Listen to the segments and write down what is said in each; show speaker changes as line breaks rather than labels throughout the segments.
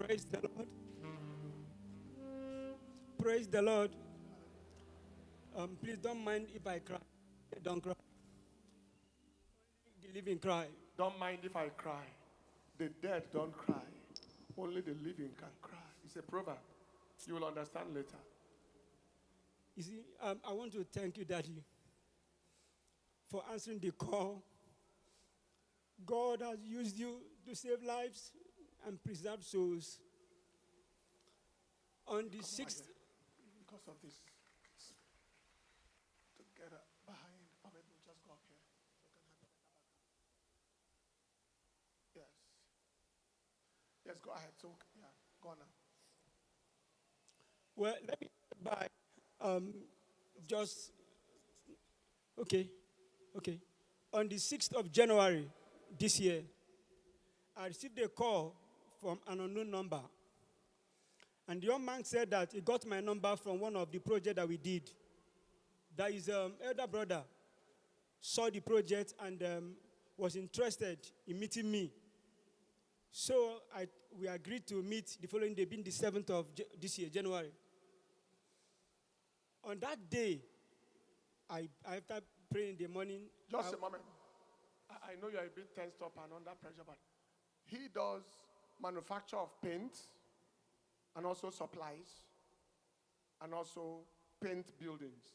Praise the Lord. Praise the Lord. Please don't mind if I cry. Don't cry. The living cry.
Don't mind if I cry. The dead don't cry. Only the living can cry. It's a proverb. You will understand later.
You see, I want to thank you, Daddy, for answering the call. God has used you to save lives and preserve souls. On the 6th,
because of this, together behind, or maybe we'll just go up here. So we can have a better background. Yes. Yes, go ahead. So, yeah, go on now.
well, let me by just okay. On the 6th of January this year, I received a call from an unknown number. And the young man said that he got my number from one of the projects that we did. That his elder brother saw the project and was interested in meeting me. So we agreed to meet the following day, being the 7th of this year, January. On that day, after praying in the morning.
Just a moment. I know you're a bit tensed up and under pressure, but he does manufacture of paint and also supplies and also paint buildings.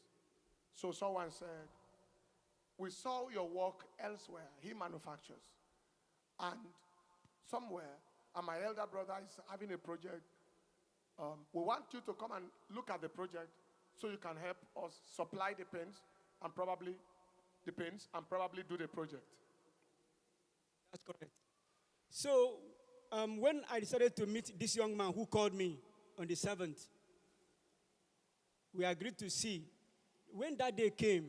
So someone said, we saw your work elsewhere. He manufactures. And somewhere, and my elder brother is having a project. We want you to come and look at the project so you can help us supply the paints and probably do the project.
That's correct. So when I decided to meet this young man who called me on the 7th, we agreed to see. When that day came,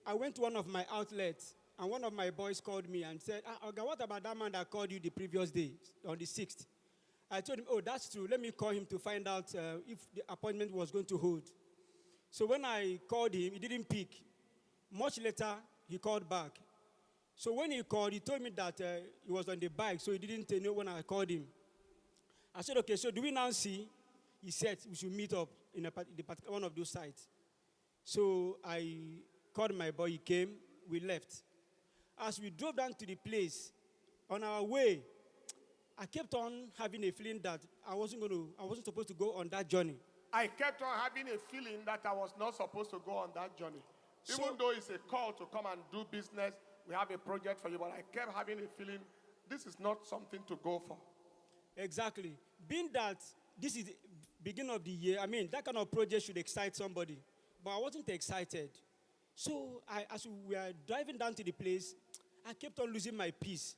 I went to one of my outlets, and one of my boys called me and said, Oga, what about that man that called you the previous day, on the 6th? I told him, oh, that's true. Let me call him to find out if the appointment was going to hold. So when I called him, he didn't pick. Much later, he called back. So when he called, he told me that he was on the bike, so he didn't know when I called him. I said, okay, so do we now see? He said we should meet up in one of those sites. So I called my boy, he came, we left. As we drove down to the place, on our way, I kept on having a feeling that I wasn't supposed to go on that journey.
I kept on having a feeling that I was not supposed to go on that journey. Even though it's a call to come and do business, we have a project for you, but I kept having a feeling this is not something to go for.
Exactly. Being that this is the beginning of the year, I mean, that kind of project should excite somebody. But I wasn't excited. So as we were driving down to the place, I kept on losing my peace.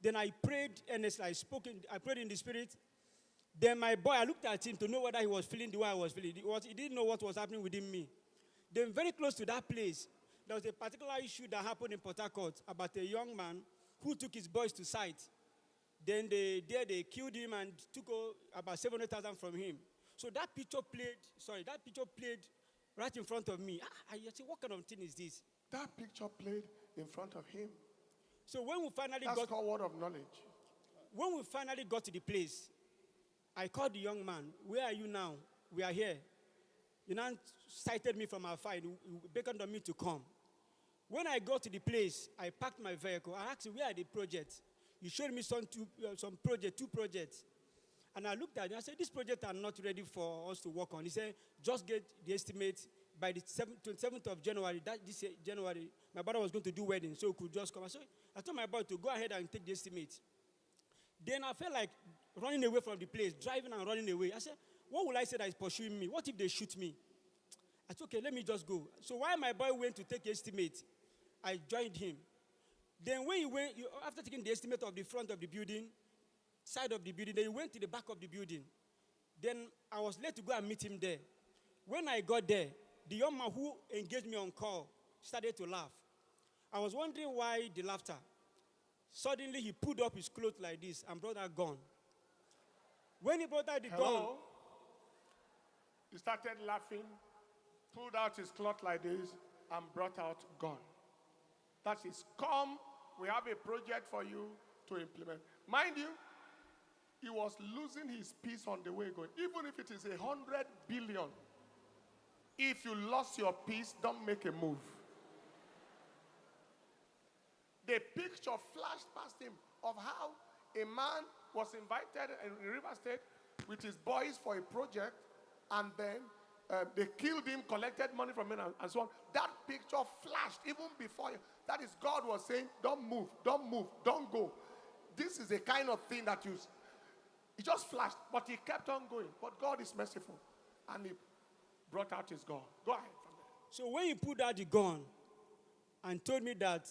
Then I prayed earnestly. I prayed in the spirit. Then my boy, I looked at him to know whether he was feeling the way I was feeling. He didn't know what was happening within me. Then very close to that place, there was a particular issue that happened in Port Harcourt about a young man who took his boys to site. Then they killed him and took about 700,000 from him. So that picture played right in front of me. I said, what kind of thing is this?
That picture played in front of him.
So when we finally
That's called word of knowledge.
When we finally got to the place, I called the young man. Where are you now? We are here. He now cited me from afar. He beckoned on me to come. When I got to the place, I parked my vehicle. I asked him, where are the projects? He showed me two projects. And I looked at it and I said, these projects are not ready for us to work on. He said, just get the estimate by the 27th of January. This January, my brother was going to do wedding, so he could just come. So I told my boy to go ahead and take the estimate. Then I felt like running away from the place, driving and running away. I said, what will I say that is pursuing me? What if they shoot me? I said, okay, let me just go. So while my boy went to take the estimate, I joined him. Then when he went, after taking the estimate of the front of the building, side of the building, then he went to the back of the building. Then I was led to go and meet him there. When I got there, the young man who engaged me on call started to laugh. I was wondering why the laughter. Suddenly, he pulled up his clothes like this and brought out gun. When he brought out the gun,
he started laughing, pulled out his cloth like this, and brought out gun. That is, come, we have a project for you to implement. Mind you, he was losing his peace on the way going. Even if it is 100 billion, if you lost your peace, don't make a move. The picture flashed past him of how a man was invited in River State with his boys for a project, and then they killed him, collected money from him, and so on. That picture flashed even before you. That is, God was saying, don't move, don't move, don't go. This is the kind of thing that it just flashed, but he kept on going. But God is merciful, and he brought out his gun. Go ahead from there.
So when he pulled out the gun and told me that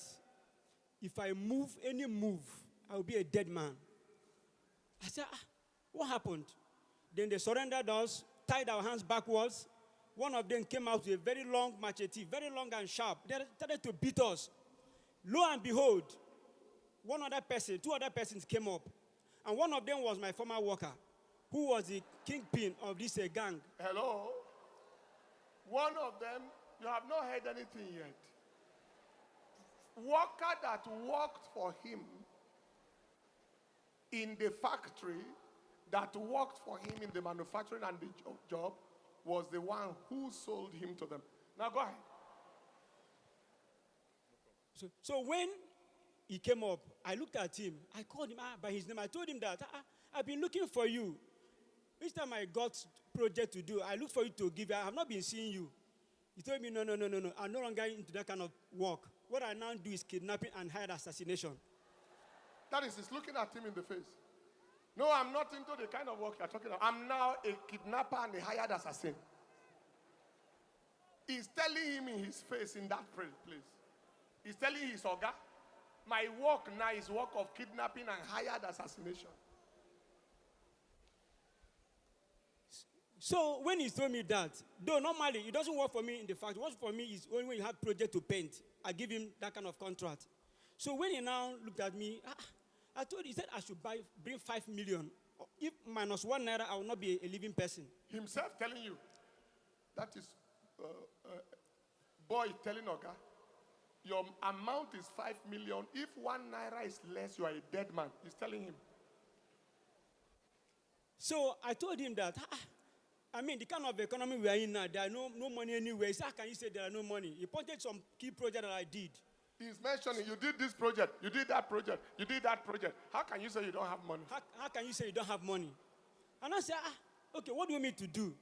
if I move any move, I will be a dead man, I said, what happened? Then they surrendered us, tied our hands backwards. One of them came out with a very long machete, very long and sharp. They started to beat us. Lo and behold, two other persons came up. And one of them was my former worker, who was the kingpin of this gang.
Hello? One of them, you have not heard anything yet. Worker that worked for him in the factory, that worked for him in the manufacturing and the job, was the one who sold him to them. Now go ahead.
So when he came up, I looked at him. I called him by his name. I told him that I've been looking for you. Each time I got project to do, I looked for you to give. I have not been seeing you. He told me, no. I'm no longer into that kind of work. What I now do is kidnapping and hired assassination.
That is, he's looking at him in the face. No, I'm not into the kind of work you're talking about. I'm now a kidnapper and a hired assassin. He's telling him in his face in that place. He's telling his Oga, my work now is work of kidnapping and hired assassination.
So when he told me that, though normally it doesn't work for me in the fact, what for me is only when you have project to paint, I give him that kind of contract. So when he now looked at me, I told him, he said I should bring 5 million. If minus 1 naira, I will not be a living person.
Himself telling you, that is boy telling Oga, your amount is 5 million. If 1 naira is less, you are a dead man. He's telling him.
So I told him that, the kind of economy we are in now, there are no money anywhere. He said, how can you say there are no money? He pointed some key project that I did.
He's mentioning, you did this project, you did that project, you did that project. How can you say you don't have money?
How can you say you don't have money? And I said, okay, what do you want me to do?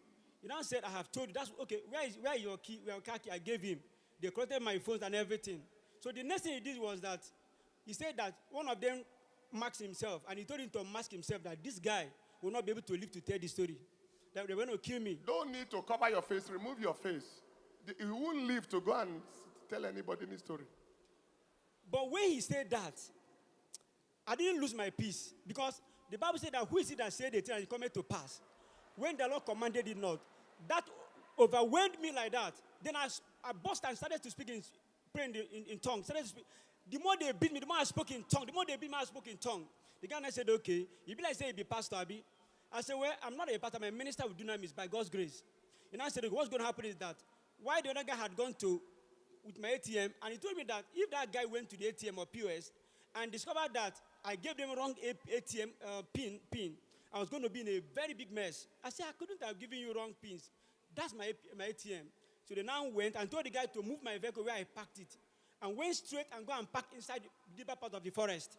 He now said, I have told you. That's okay. Where is your key? Where your car key? I gave him. They collected my phones and everything. So the next thing he did was that he said that one of them masked himself, and he told him to mask himself that this guy will not be able to live to tell the story. That they were going to kill me.
Don't need to cover your face. Remove your face. You won't live to go and tell anybody any story.
But when he said that, I didn't lose my peace. Because the Bible said that who is it that said the thing and it coming to pass? When the Lord commanded it not. That overwhelmed me like that. Then I burst and started to speak praying in tongues. The more they beat me, the more I spoke in tongue. The more they beat me, I spoke in tongue. The guy said, okay. He be like, say, he be pastor, Abi. I said, well, I'm not a pastor. I'm a minister with Dunamis by God's grace. And I said, what's going to happen is that why the other guy had gone with my ATM, and he told me that if that guy went to the ATM or POS and discovered that I gave them wrong ATM pin, I was going to be in a very big mess. I said, I couldn't have given you wrong pins. That's my ATM. So they now went and told the guy to move my vehicle where I parked it, and went straight and go and park inside the deeper part of the forest.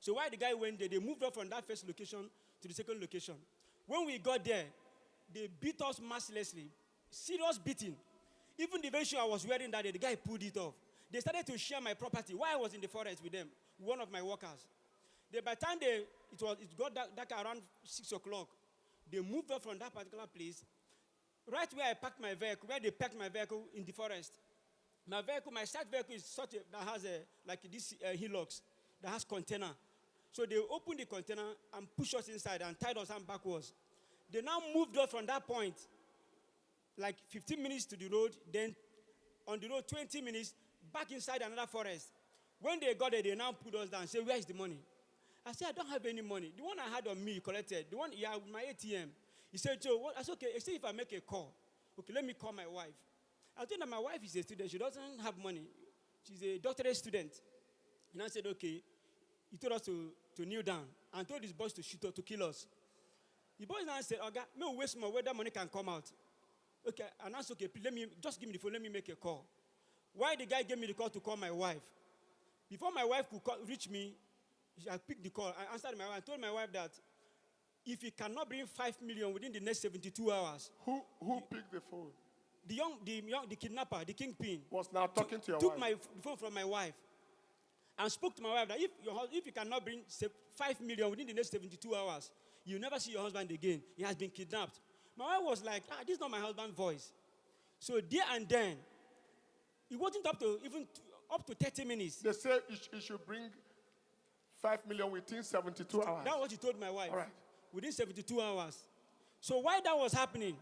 So while the guy went there, they moved up from that first location to the second location. When we got there, they beat us mercilessly. Serious beating. Even the very shoe I was wearing that day, the guy pulled it off. They started to share my property while I was in the forest with them, one of my workers. By the time it got dark around 6 o'clock, they moved up from that particular place, right where I parked my vehicle, where they parked my vehicle in the forest. My side vehicle is such that has like this hillocks that has container. So they opened the container and pushed us inside and tied us hand backwards. They now moved us from that point, like 15 minutes to the road, then on the road 20 minutes, back inside another forest. When they got there, they now put us down and said, where is the money? I said, I don't have any money. The one I had on me collected. The one, yeah, with my ATM. He said, Joe, what? I said, okay, except if I make a call. Okay, let me call my wife. I told her my wife is a student. She doesn't have money. She's a doctorate student. And I said, okay. He told us to kneel down. and told his boys to shoot us, to kill us. The boys now said, "Oga, me waste more whether money can come out." Okay, and I said, "Okay, let me just give me the phone. Let me make a call." Why the guy gave me the call to call my wife? Before my wife could reach me, I picked the call. I answered my wife. I told my wife that if he cannot bring 5 million within the next 72 hours,
Who picked the phone?
The kidnapper, the kingpin,
Was now talking to your
took
wife.
my phone from my wife and spoke to my wife that if you cannot bring 5 million within the next 72 hours, you'll never see your husband again. He has been kidnapped. My wife was like, this is not my husband's voice. So there and then, it wasn't up to 30 minutes.
They said he should bring 5 million within 72 hours.
That's what he told my wife.
All right.
Within 72 hours. So while that was happening,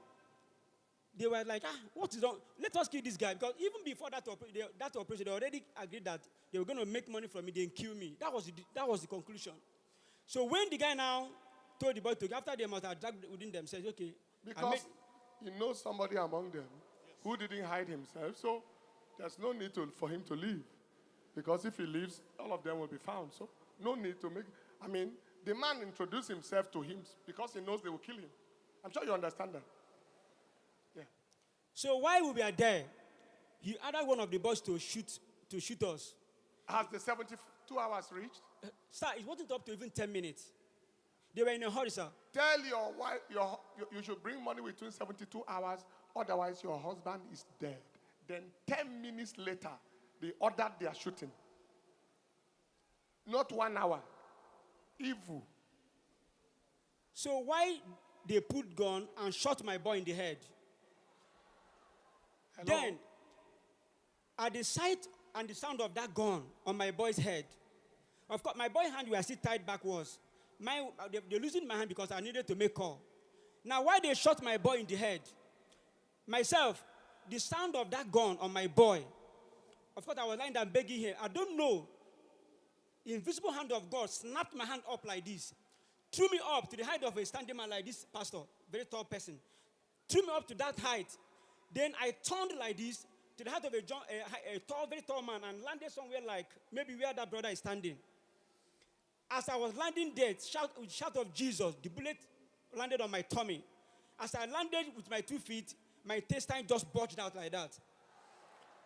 they were like, what is wrong? Let us kill this guy. Because even before that operation, they already agreed that they were going to make money from me, then kill me. That was the conclusion. So when the guy now told the boy to, after they must have dragged within themselves, okay.
Because he knows somebody among them who didn't hide himself. So there's no need for him to leave. Because if he leaves, all of them will be found. So no need to make... the man introduced himself to him because he knows they will kill him. I'm sure you understand that. Yeah.
So while we were there, he ordered one of the boys to shoot us.
Has the 72 hours reached?
Sir, it wasn't up to even 10 minutes. They were in a hurry, sir.
Tell your wife you should bring money within 72 hours, otherwise your husband is dead. Then 10 minutes later, they ordered their shooting. Not 1 hour. Evil.
So why they put gun and shot my boy in the head?
Hello?
Then, at the sight and the sound of that gun on my boy's head, of course, my boy's hand were still tied backwards. They're losing my hand because I needed to make call. Now, why they shot my boy in the head? Myself, the sound of that gun on my boy, of course, I was lying down begging here. I don't know. The invisible hand of God snapped my hand up like this, threw me up to the height of a standing man like this pastor, very tall person, threw me up to that height. Then I turned like this to the height of a very tall man and landed somewhere like maybe where that brother is standing. As I was landing there, shout of Jesus, the bullet landed on my tummy. As I landed with my 2 feet, my intestine just bulged out like that.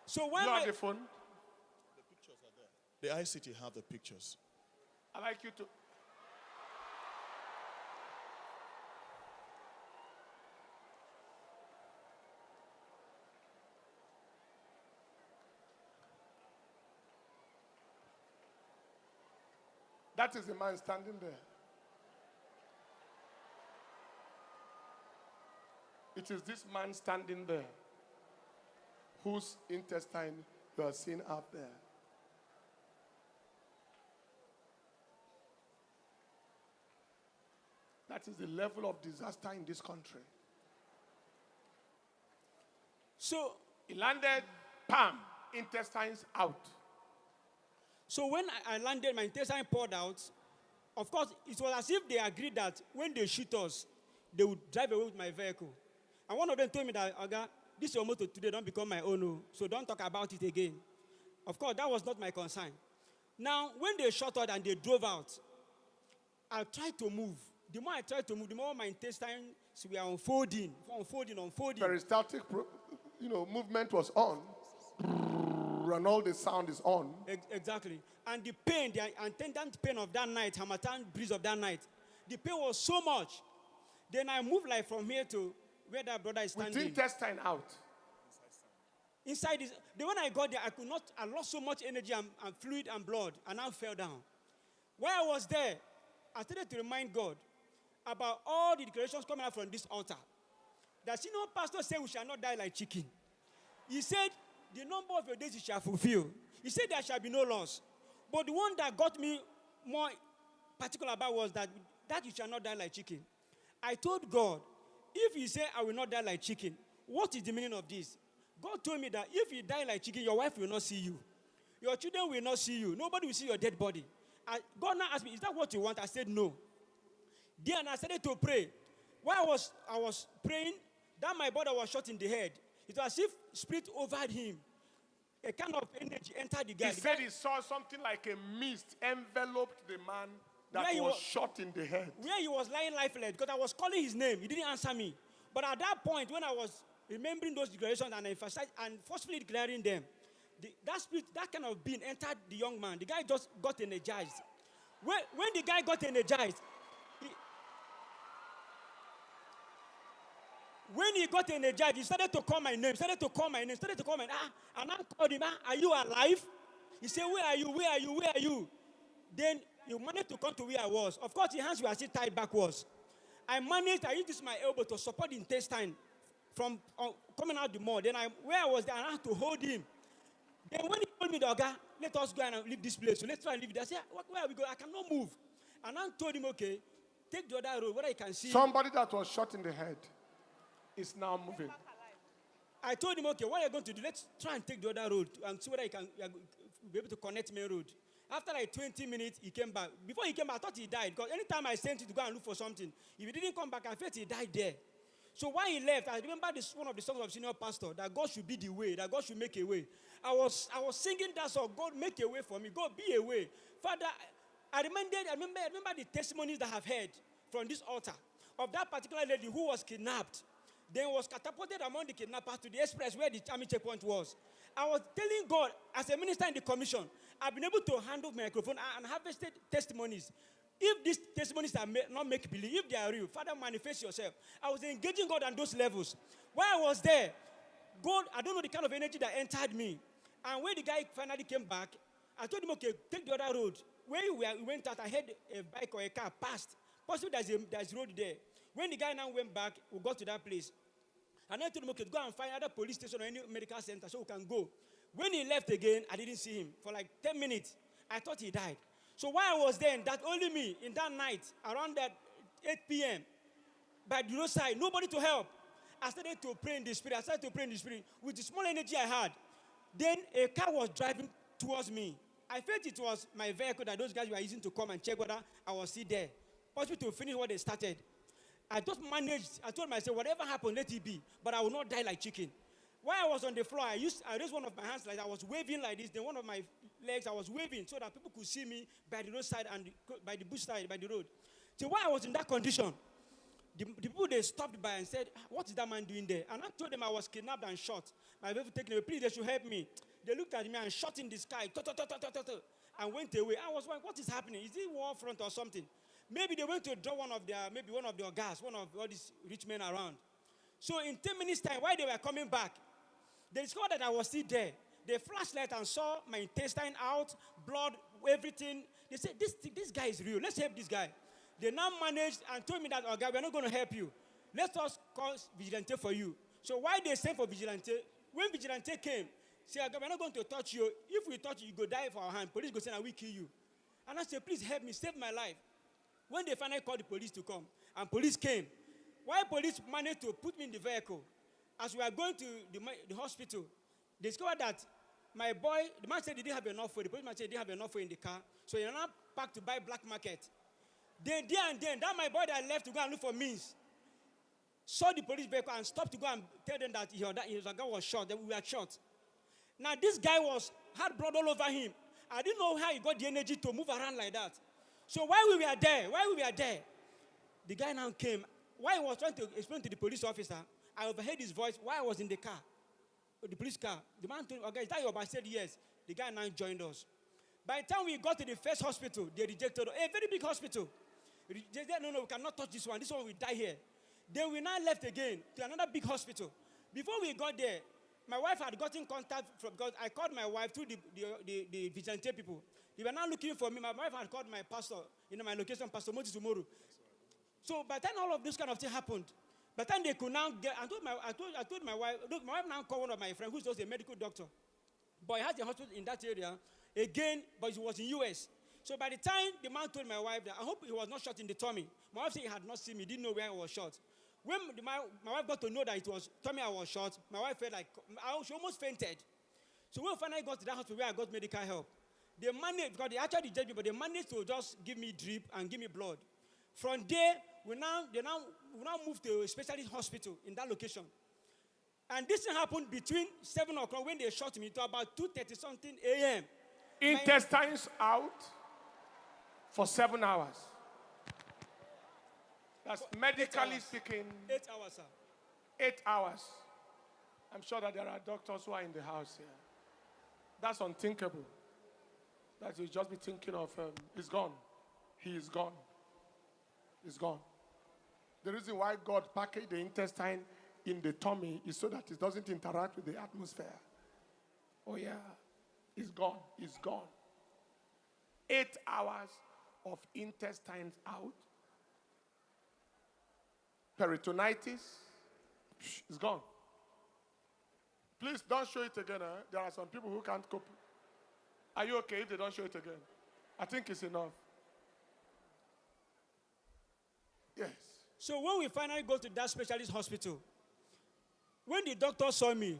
So when
you have the phone?
The pictures are there. The ICT have the pictures.
I'd like you to... That is the man standing there. It is this man standing there whose intestine you are seeing up there. That is the level of disaster in this country.
So
he landed, pam, intestines out.
So when I landed, my intestine poured out. Of course, it was as if they agreed that when they shoot us, they would drive away with my vehicle. And one of them told me that, Oga, this is your motor today, don't become my own, so don't talk about it again. Of course, that was not my concern. Now, when they shot us and they drove out, I tried to move. The more I tried to move, the more my intestines were unfolding.
Peristaltic, movement was on. And all the sound is on.
Exactly. And the pain, the attendant pain of that night, Hamatan breeze of that night, the pain was so much. Then I moved like from here to where that brother is standing.
With intestine out.
Inside this, when I got there, I lost so much energy and fluid and blood, and I fell down. While I was there, I started to remind God about all the declarations coming out from this altar. That, pastor said we shall not die like chicken. He said, the number of your days you shall fulfill. He said there shall be no loss. But the one that got me more particular about was that you shall not die like chicken. I told God, if you say I will not die like chicken, what is the meaning of this? God told me that if you die like chicken, your wife will not see you. Your children will not see you. Nobody will see your dead body. God now asked me, is that what you want? I said, no. Then I started to pray. While I was praying, that my brother was shot in the head. It was as if spirit overrode him. A kind of energy entered the guy.
He said he saw something like a mist enveloped the man that
where he
was shot in the head.
Where he was lying lifeless, because I was calling his name. He didn't answer me. But at that point, when I was remembering those declarations and emphasizing and forcefully declaring them, that spirit, that kind of being entered the young man. The guy just got energized. When the guy got energized, when he got energized, he started to call my name, and I called him, are you alive? He said, where are you? Then he managed to come to where I was. Of course, his hands were still tied backwards. I used my elbow to support the intestine from coming out the mouth. Then where I was there, I had to hold him. Then when he told me, Oga, let us go and leave this place. So let's try and leave it. I said, where are we going? I cannot move. And I told him, okay, take the other road where I can see.
Somebody that was shot in the head is now moving.
I told him, okay, what are you going to do? Let's try and take the other road and see whether you can be able to connect main road. After like 20 minutes, he came back. Before he came back, I thought he died. Because anytime I sent him to go and look for something, if he didn't come back, I felt he died there. So when he left, I remember one of the songs of senior pastor, that God should be the way, that God should make a way. I was singing that song, God make a way for me, God be a way. Father, I remember the testimonies that I've heard from this altar of that particular lady who was kidnapped, then was catapulted among the kidnappers to the express where the army checkpoint was. I was telling God, as a minister in the commission, I've been able to handle my microphone and harvested testimonies. If these testimonies are not make believe, if they are real, Father, manifest yourself. I was engaging God on those levels. While I was there, God, I don't know the kind of energy that entered me. And when the guy finally came back, I told him, okay, take the other road. When we went out, I heard a bike or a car passed. Possibly there's a road there. When the guy now went back, we got to that place. And I told him, okay, go and find another police station or any medical center so we can go. When he left again, I didn't see him. For like 10 minutes, I thought he died. So while I was there, that only me, in that night, around that 8 p.m., by the roadside, nobody to help. I started to pray in the spirit. With the small energy I had. Then a car was driving towards me. I felt it was my vehicle that those guys were using to come and check whether I was still there. Possibly to finish what they started. I just managed. I told myself, whatever happened, let it be. But I will not die like chicken. While I was on the floor, I raised one of my hands like I was waving like this. Then one of my legs, I was waving so that people could see me by the roadside and by the bush side, by the road. So while I was in that condition, the people, they stopped by and said, what is that man doing there? And I told them I was kidnapped and shot. My vehicle taken away. Please, they should help me. They looked at me and shot in the sky. And went away. I was like, what is happening? Is it war front or something? Maybe they went to draw one of their guys, one of all these rich men around. So in 10 minutes time, while they were coming back, they discovered that I was still there. They flashlight and saw my intestine out, blood, everything. They said, this guy is real. Let's help this guy. They now managed and told me that, oh, God, we're not going to help you. Let us call vigilante for you. So why they sent for vigilante? When vigilante came, said, oh, God, we're not going to touch you. If we touch you, you go die for our hand. Police go say, and we kill you. And I said, please help me, save my life. When they finally called the police to come, and police came, while police managed to put me in the vehicle, as we were going to the hospital, they discovered that my boy, the man said he didn't have enough food. The policeman said he didn't have enough food in the car. So he now packed to buy black market. Then, that my boy that left to go and look for means, saw the police vehicle and stopped to go and tell them that his guy was shot, that we were shot. Now this guy had blood all over him. I didn't know how he got the energy to move around like that. So while we were there, the guy now came. While he was trying to explain to the police officer, I overheard his voice while I was in the car, the police car. The man told me, okay, is that your boy? I said, yes. The guy now joined us. By the time we got to the first hospital, they rejected us. A very big hospital. They said, no, we cannot touch this one. This one will die here. Then we now left again to another big hospital. Before we got there, my wife had gotten contact because I called my wife through the vigilante people. They were now looking for me. My wife had called my pastor, my location, Pastor Moses tomorrow. So by the time all of this kind of thing happened, by the time they could now get, I told my wife, look, my wife now called one of my friends who's just a medical doctor. But he has a hospital in that area, again, but he was in US. So by the time the man told my wife that, I hope he was not shot in the tummy. My wife said he had not seen me, didn't know where I was shot. When my wife got to know that it was tummy I was shot, my wife felt like, she almost fainted. So when we finally got to that hospital where I got medical help, they managed, because they actually judged me, but they managed to just give me drip and give me blood. From there, we now moved to a specialist hospital in that location. And this happened between 7 o'clock when they shot me to about 2:30 something a.m.
Intestines out for 7 hours. That's medically
8 hours.
speaking,
8 hours, sir.
8 hours. I'm sure that there are doctors who are in the house here. That's unthinkable. That you just be thinking of, he's gone. He is gone. He's gone. The reason why God packaged the intestine in the tummy is so that it doesn't interact with the atmosphere. Oh yeah, it's gone. It's gone. 8 hours of intestines out. Peritonitis, it's gone. Please don't show it again. There are some people who can't cope. Are you okay if they don't show it again? I think it's enough. Yes.
So when we finally go to that specialist hospital, when the doctor saw me,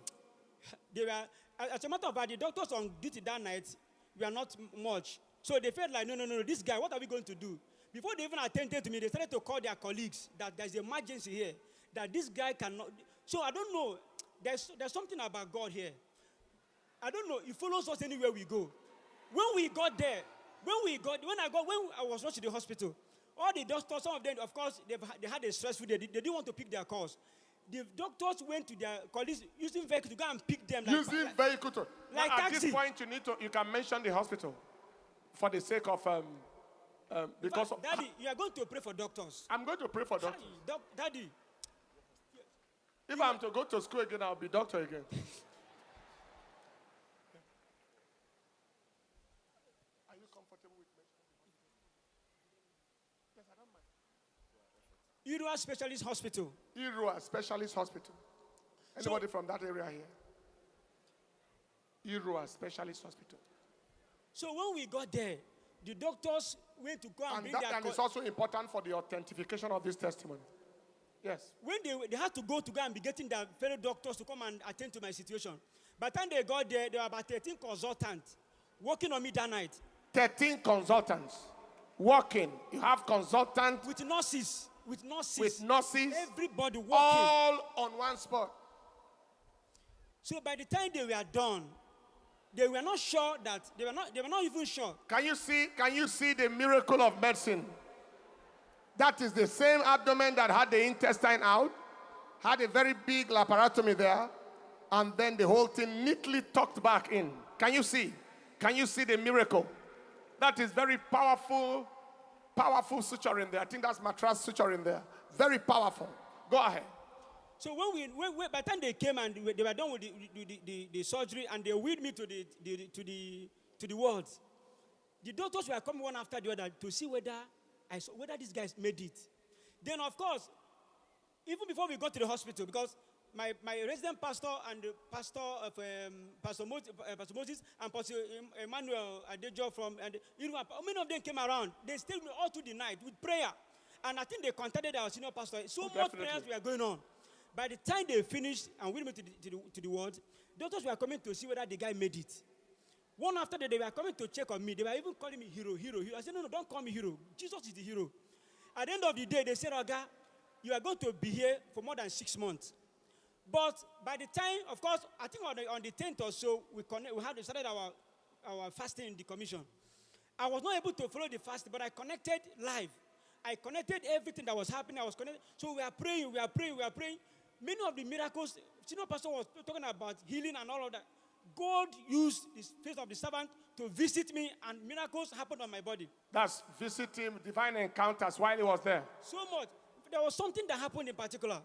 they were, as a matter of fact, the doctors on duty that night were not much. So they felt like, no, this guy, what are we going to do? Before they even attended to me, they started to call their colleagues that there's an emergency here, that this guy cannot. So I don't know. There's something about God here. I don't know. He follows us anywhere we go. When we got there, when I was rushed to the hospital, all the doctors, some of them, of course, they had a stressful day. They didn't want to pick their calls. The doctors went to their colleagues using vehicle to go and pick them.
Using vehicle to.
Like
at
taxi.
this point, you can mention the hospital for the sake of because
fact, Daddy, you are going to pray for doctors.
I'm going to pray for doctors.
Daddy.
If I'm to go to school again, I'll be doctor again. Are you comfortable with me? Yes, I don't mind.
Irua Specialist Hospital.
Irua Specialist Hospital. Anybody from that area here? Irua Specialist Hospital.
So when we got there, the doctors went to go and bring their...
And it's also important for the authentication of this testimony. Yes.
When they had to go and be getting their fellow doctors to come and attend to my situation. By the time they got there, there were about 13 consultants working on me that night.
13 consultants working. You have consultants.
With nurses. With nurses. Everybody working.
All on one spot.
So by the time they were done, they were not sure that, they were not even sure.
Can you see the miracle of medicine? That is the same abdomen that had the intestine out, had a very big laparotomy there, and then the whole thing neatly tucked back in. Can you see? Can you see the miracle? That is very powerful suture in there. I think that's mattress suture in there. Very powerful. Go ahead.
So by the time they came and they were done with the surgery and they wheeled me to the wards, the doctors were coming one after the other to see whether these guys made it. Then, of course, even before we got to the hospital, because my resident pastor and the pastor of Pastor Moses and Pastor Emmanuel Adejo from, and many of them came around. They stayed with me all through the night with prayer. And I think they contacted our senior pastor. So much prayers were going on. By the time they finished and wheeled me to the ward, doctors were coming to see whether the guy made it. One after the day, they were coming to check on me. They were even calling me hero. I said, no, don't call me hero. Jesus is the hero. At the end of the day, they said, Oga, you are going to be here for more than 6 months. But by the time, of course, I think on the 10th or so, we started our fasting in the commission. I was not able to follow the fasting, but I connected live. I connected everything that was happening. I was connected. So we are praying. Many of the miracles, senior pastor was talking about healing and all of that. God used the face of the servant to visit me, and miracles happened on my body.
That's visiting, divine encounters while he was there.
So much. There was something that happened in particular.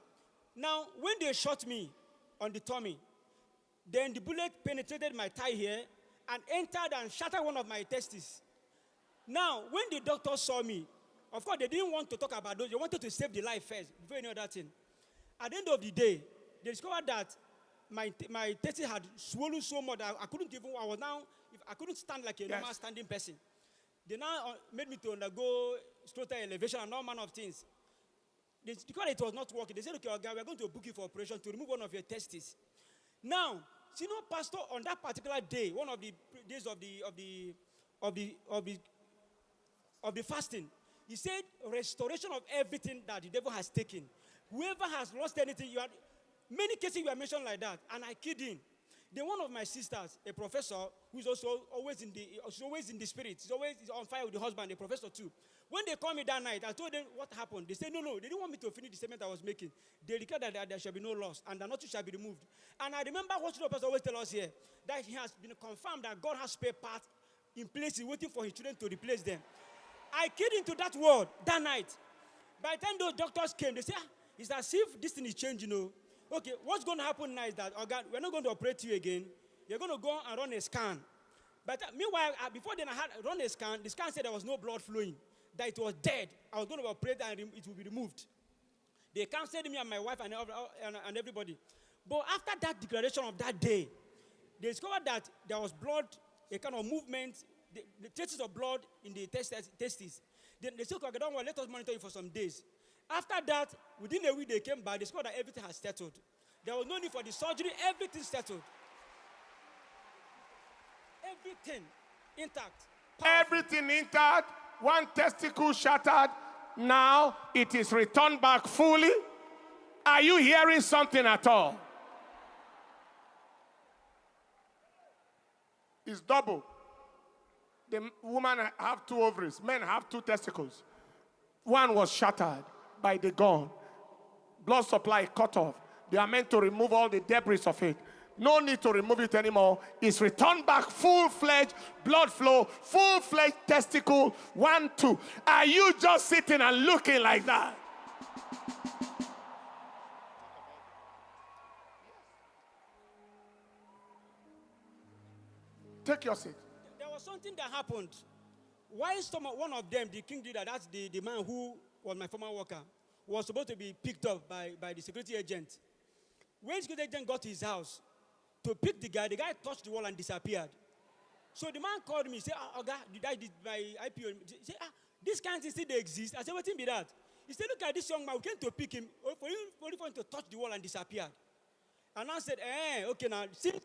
Now, when they shot me on the tummy, then the bullet penetrated my thigh here and entered and shattered one of my testes. Now, when the doctors saw me, of course, they didn't want to talk about those. They wanted to save the life first before any other thing. At the end of the day, they discovered that my testes had swollen so much that I couldn't stand like a normal standing person. They now made me to undergo scrotal elevation and all manner of things. Because it was not working, they said, okay, okay, we are going to book you for operation to remove one of your testes. Now, senior pastor on that particular day, one of the days of the fasting, he said, restoration of everything that the devil has taken. Whoever has lost anything, many cases were mentioned like that, and I kid him. Then one of my sisters, a professor, who's also always in the spirit, he's always on fire with the husband, a professor too. When they called me that night, I told them what happened. They said, no, they didn't want me to finish the statement I was making. They declared that there shall be no loss and that nothing shall be removed. And I remember what the pastor always tell us here, that he has been confirmed that God has spare parts in places waiting for his children to replace them. I keyed into that word that night. By the time those doctors came, they said, it's as if this thing is changing, Okay, what's going to happen now is that, God, we're not going to operate you again. You're going to go and run a scan. But meanwhile, before then I had run a scan. The scan said there was no blood flowing, that it was dead. I was going to operate and it will be removed. They counseled me and my wife and everybody. But after that declaration of that day, they discovered that there was blood, a kind of movement, the traces of blood in the testes. Then they said, okay, don't worry, let us monitor you for some days. After that, within a week they came back, they discovered that everything has settled. There was no need for the surgery, everything settled. Everything intact. Powerful.
Everything intact. One testicle shattered. Now it is returned back fully. Are you hearing something at all? It's double. The woman have 2 ovaries. Men have 2 testicles. One was shattered by the gun. Blood supply cut off. They are meant to remove all the debris of it. No need to remove it anymore. It's returned back full-fledged blood flow, full-fledged testicle, 1, 2. Are you just sitting and looking like that? Take your seat.
There was something that happened. Why one of them, the king leader, that's the man who was my former worker, was supposed to be picked up by the security agent. When the security agent got to his house to pick the guy touched the wall and disappeared. So the man called me, said, God, did my IPO. He said, this kind of thing still exists. I said, what be that? He said, look at this young man. We came to pick him for him to touch the wall and disappeared. And I said, okay, now, since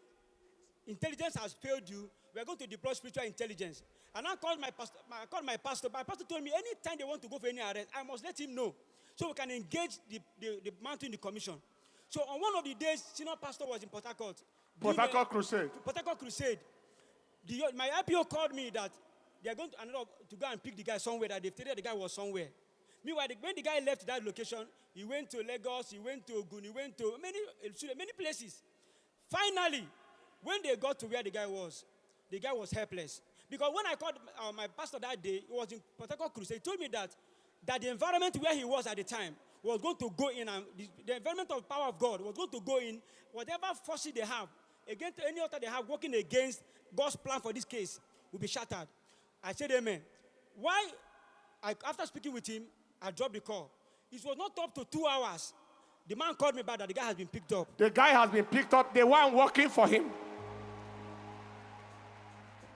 intelligence has failed you, we are going to deploy spiritual intelligence. And I called my pastor. My pastor told me, anytime they want to go for any arrest, I must let him know, so we can engage the man in the commission. So on one of the days, senior pastor was in Port Harcourt.
Port Harcourt Crusade.
Port Harcourt Crusade. My IPO called me that they are going to go and pick the guy somewhere, that they've stated the guy was somewhere. Meanwhile, when the guy left that location, he went to Lagos, he went to Ogun, he went to many places. Finally, when they got to where the guy was helpless. Because when I called my pastor that day, he was in Port Harcourt Crusade, he told me that the environment where he was at the time was going to go in, and the environment of power of God was going to go in, whatever forces they have, against any altar they have working against God's plan for this case will be shattered. I said amen. Why? After speaking with him, I dropped the call. It was not up to 2 hours. The man called me back that the guy has been picked up.
The guy has been picked up. The one working for him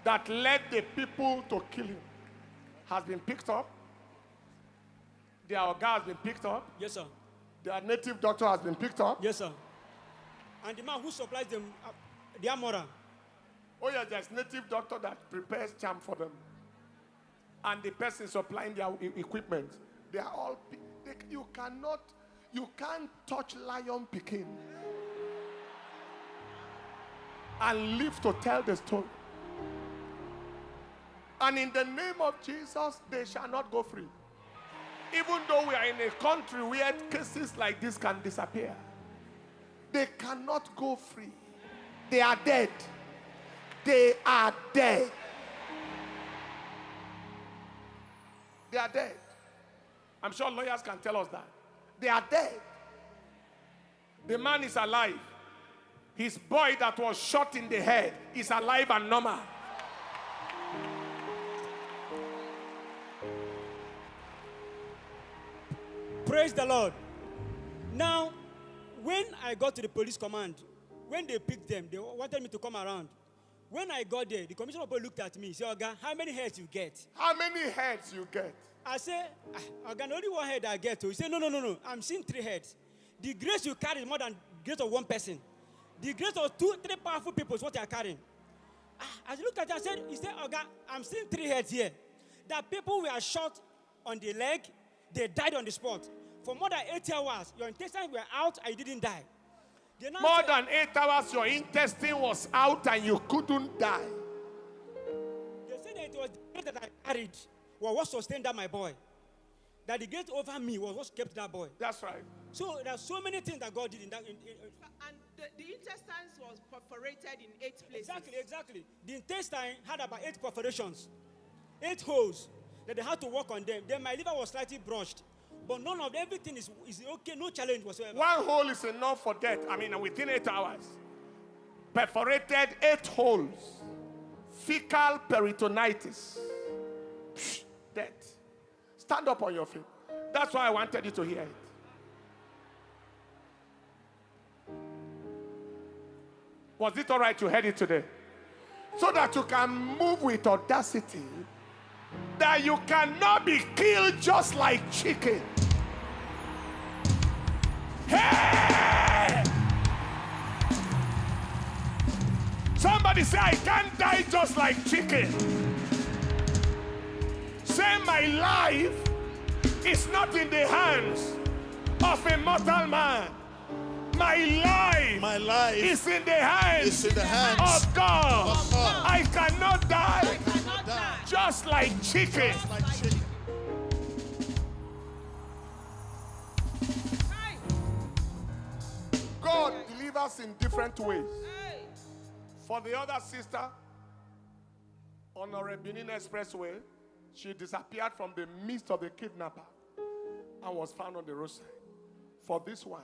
that led the people to kill him has been picked up. Their guy has been picked up.
Yes, sir.
Their native doctor has been picked up.
Yes, sir. And the man who supplies them, the armorer.
Oh, yes, there's native doctor that prepares charm for them. And the person supplying their equipment. They are all, you can't touch lion Peking and live to tell the story. And in the name of Jesus, they shall not go free. Even though we are in a country where cases like this can disappear, they cannot go free. They are dead. They are dead. They are dead. I'm sure lawyers can tell us that. They are dead. The man is alive. His boy that was shot in the head is alive and normal.
Praise the Lord. Now, when I got to the police command, when they picked them, they wanted me to come around. When I got there, the commissioner of police looked at me. He said, Oga, how many heads you get?
How many heads you get?
I said, Oga, only 1 head I get. He said, no. I'm seeing 3 heads. The grace you carry is more than the grace of 1 person. The grace of 2, 3 powerful people is what you are carrying. As I looked at it, he said, Oga, I'm seeing 3 heads here. That people were shot on the leg, they died on the spot. For more than 8 hours, your intestines were out and you didn't die.
More than 8 hours, your intestine was out and you couldn't die.
They said that it was the grace that I carried. was what sustained that my boy. That the gate over me was what kept that boy.
That's right.
So there are so many things that God did in that.
And the intestines was perforated in 8 places.
Exactly. The intestine had about 8 perforations, 8 holes that they had to work on them. Then my liver was slightly brushed, but none of everything is okay. No challenge whatsoever.
One hole is enough for death. I mean, within 8 hours. Perforated 8 holes. Fecal peritonitis. Death. Stand up on your feet. That's why I wanted you to hear it. Was it all right you heard it today? So that you can move with audacity. That you cannot be killed just like chicken. Hey! Somebody say, I can't die just like chicken. Say, my life is not in the hands of a mortal man. My life is in the hands of God. I cannot die just like chicken. God delivers in different ways. For the other sister, on the Benin Expressway, she disappeared from the midst of the kidnapper and was found on the roadside. For this one,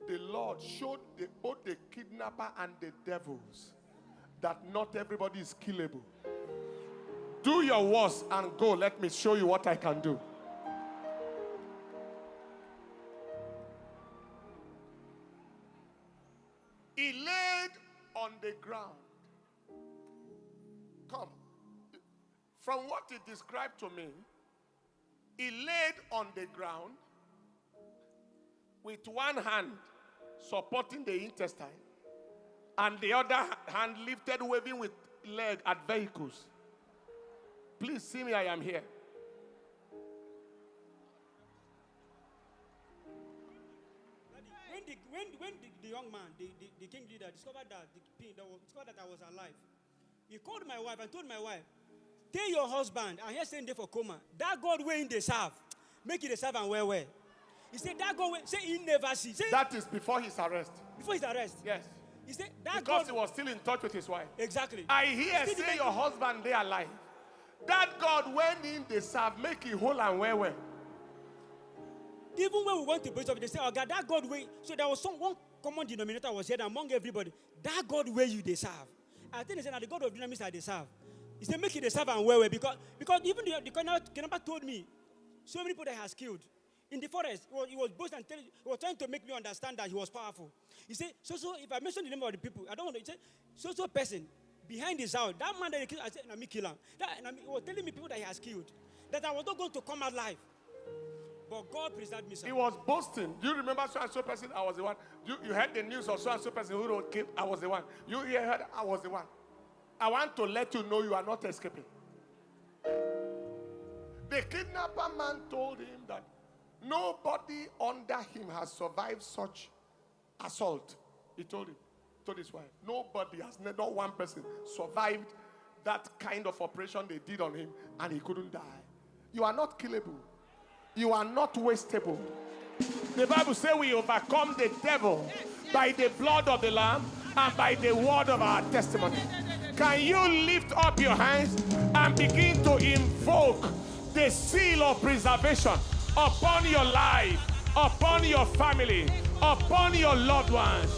the Lord showed both the kidnapper and the devils that not everybody is killable. Do your worst and go. Let me show you what I can do. He laid on the ground. Come. From what he described to me, he laid on the ground with one hand supporting the intestine and the other hand lifted, waving with leg at vehicles. Please see me, I am here.
When the young man, the king leader, discovered that I was alive, he called my wife and told my wife, tell your husband, and he's staying there for coma, that God where in the serve, make it a serve and well. He said, that God, say he never see. Say,
that is before his arrest.
Before his arrest?
Yes.
He said, that
because
God,
he was still in touch with his wife.
Exactly.
I hear say your husband they alive. That God when in the serve, make it whole and well.
Even when we went to preach, they said, oh God, that God way. So there was one common denominator was here among everybody. That God way you they serve. I think they said, the God of Dunamis they serve. He said, make it a serve and well because even the kidnapper told me, so many people that he has killed. In the forest, he was boasting and he was trying to make me understand that he was powerful. He said, so if I mention the name of the people, I don't want to. He said, so person behind his house, that man that he killed, I said, let me kill him. He was telling me people that he has killed, that I was not going to come out alive. But God preserved me, sir.
He was boasting. Do you remember so and so person? I was the one. You heard the news of so and so person who was killed? I was the one. You heard? I was the one. I want to let you know you are not escaping. The kidnapper man told him that nobody under him has survived such assault. He told his wife, nobody has, not one person survived that kind of operation they did on him and he couldn't die. You are not killable. You are not wastable. The Bible says we overcome the devil by the blood of the Lamb and by the word of our testimony. Can you lift up your hands and begin to invoke the seal of preservation upon your life, upon your family, upon your loved ones?